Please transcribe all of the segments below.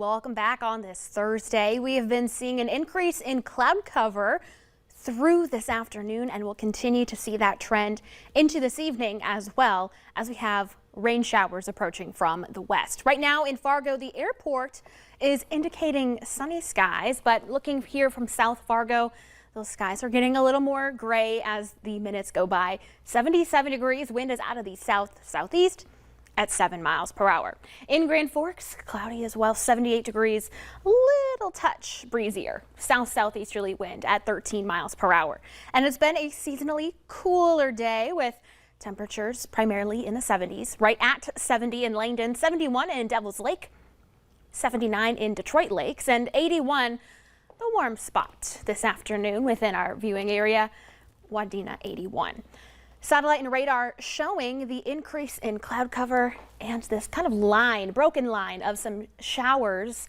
Welcome back on this Thursday. We have been seeing an increase in cloud cover through this afternoon, and we'll continue to see that trend into this evening as well as we have rain showers approaching from the west. Right now in Fargo, the airport is indicating sunny skies, but looking here from South Fargo, those skies are getting a little more gray as the minutes go by. 77 degrees, wind is out of the southeast at 7 miles per hour. In Grand Forks, cloudy as well, 78 degrees, a little touch breezier. Southeasterly wind at 13 miles per hour. And it's been a seasonally cooler day with temperatures primarily in the 70s, right at 70 in Langdon, 71 in Devil's Lake, 79 in Detroit Lakes, and 81 the warm spot this afternoon within our viewing area, Wadena 81. Satellite and radar showing the increase in cloud cover and this kind of broken line of some showers.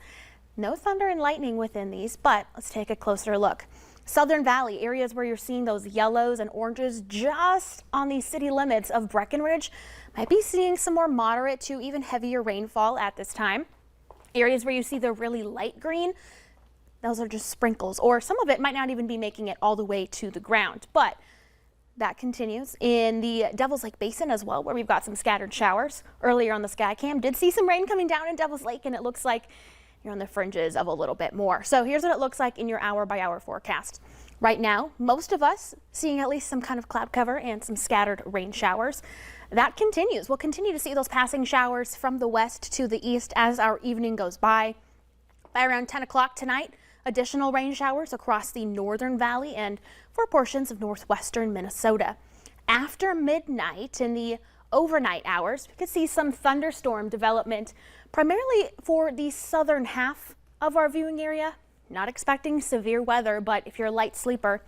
No thunder and lightning within these, but let's take a closer look. Southern Valley, areas where you're seeing those yellows and oranges just on the city limits of Breckenridge, might be seeing some more moderate to even heavier rainfall at this time. Areas where you see the really light green, those are just sprinkles, or some of it might not even be making it all the way to the ground, but that continues in the Devil's Lake Basin as well, where we've got some scattered showers. Earlier on the Skycam, did see some rain coming down in Devil's Lake, and it looks like you're on the fringes of a little bit more. So here's what it looks like in your hour-by-hour forecast. Right now, most of us seeing at least some kind of cloud cover and some scattered rain showers. That continues. We'll continue to see those passing showers from the west to the east as our evening goes by. By around 10 o'clock tonight, additional rain showers across the northern valley and for portions of northwestern Minnesota. After midnight in the overnight hours, we could see some thunderstorm development, primarily for the southern half of our viewing area. Not expecting severe weather, but if you're a light sleeper,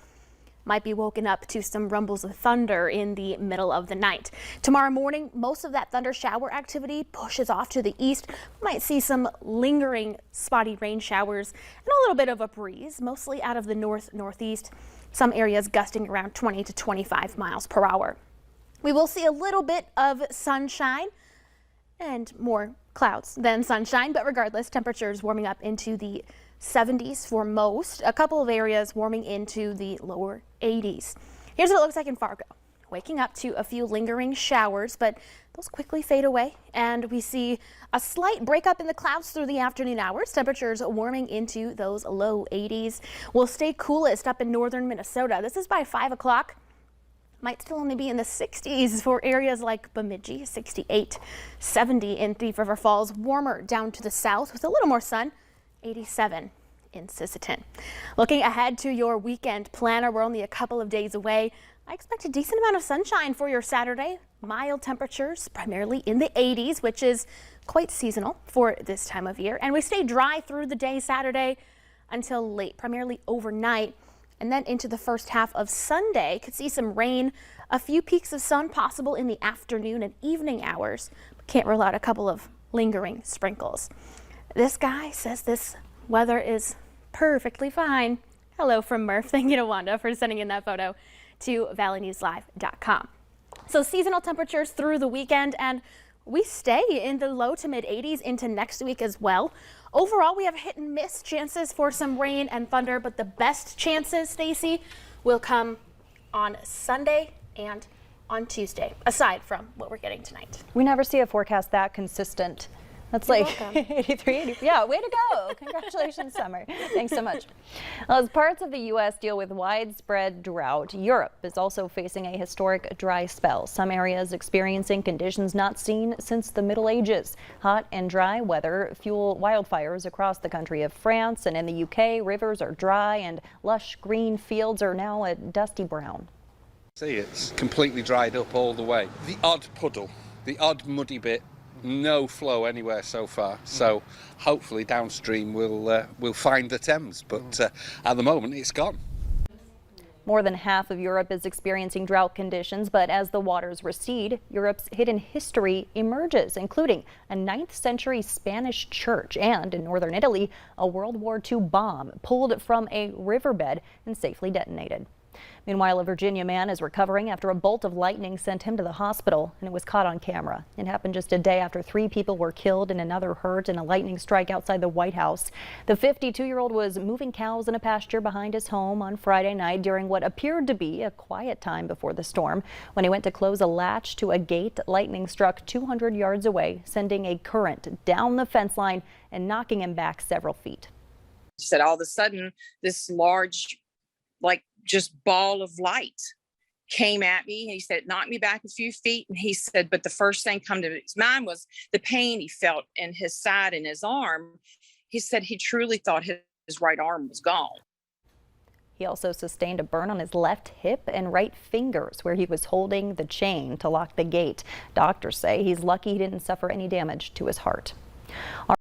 might be woken up to some rumbles of thunder in the middle of the night. Tomorrow morning, most of that thunder shower activity pushes off to the east. We might see some lingering spotty rain showers and a little bit of a breeze, mostly out of the northeast. Some areas gusting around 20 to 25 miles per hour. We will see a little bit of sunshine and more clouds than sunshine, but regardless, temperatures warming up into the 70s for most. A couple of areas warming into the lower 80s. Here's what it looks like in Fargo. Waking up to a few lingering showers, but those quickly fade away, and we see a slight breakup in the clouds through the afternoon hours. Temperatures warming into those low 80s. Will stay coolest up in northern Minnesota. This is by 5 o'clock. Might still only be in the 60s for areas like Bemidji, 68, 70 in Thief River Falls. Warmer down to the south with a little more sun, 87 in Sisseton. Looking ahead to your weekend planner, we're only a couple of days away. I expect a decent amount of sunshine for your Saturday. Mild temperatures, primarily in the 80s, which is quite seasonal for this time of year. And we stay dry through the day Saturday until late, primarily overnight. And then into the first half of Sunday, could see some rain, a few peaks of sun possible in the afternoon and evening hours. Can't rule out a couple of lingering sprinkles. This guy says this weather is perfectly fine. Hello from Murph. Thank you to Wanda for sending in that photo to valleynewslive.com. So seasonal temperatures through the weekend, and we stay in the low to mid 80s into next week as well. Overall, we have hit and miss chances for some rain and thunder, but the best chances, Stacy, will come on Sunday and on Tuesday, aside from what we're getting tonight. We never see a forecast that consistent. That's You're like welcome. 83, 80. Yeah, way to go. Congratulations, Summer. Thanks so much. Well, as parts of the U.S. deal with widespread drought, Europe is also facing a historic dry spell. Some areas experiencing conditions not seen since the Middle Ages. Hot and dry weather fuel wildfires across the country of France, and in the U.K., rivers are dry and lush green fields are now a dusty brown. See, it's completely dried up all the way. The odd puddle, the odd muddy bit. No flow anywhere so far, so hopefully downstream we'll find the Thames, but at the moment it's gone. More than half of Europe is experiencing drought conditions, but as the waters recede, Europe's hidden history emerges, including a 9th century Spanish church and, in northern Italy, a World War II bomb pulled from a riverbed and safely detonated. Meanwhile, a Virginia man is recovering after a bolt of lightning sent him to the hospital, and it was caught on camera. It happened just a day after 3 people were killed and another hurt in a lightning strike outside the White House. The 52-year-old was moving cows in a pasture behind his home on Friday night during what appeared to be a quiet time before the storm. When he went to close a latch to a gate, lightning struck 200 yards away, sending a current down the fence line and knocking him back several feet. He said all of a sudden this large, just ball of light came at me. He said it knocked me back a few feet. And he said, but the first thing come to his mind was the pain he felt in his side and his arm. He said he truly thought his right arm was gone. He also sustained a burn on his left hip and right fingers where he was holding the chain to lock the gate. Doctors say he's lucky he didn't suffer any damage to his heart.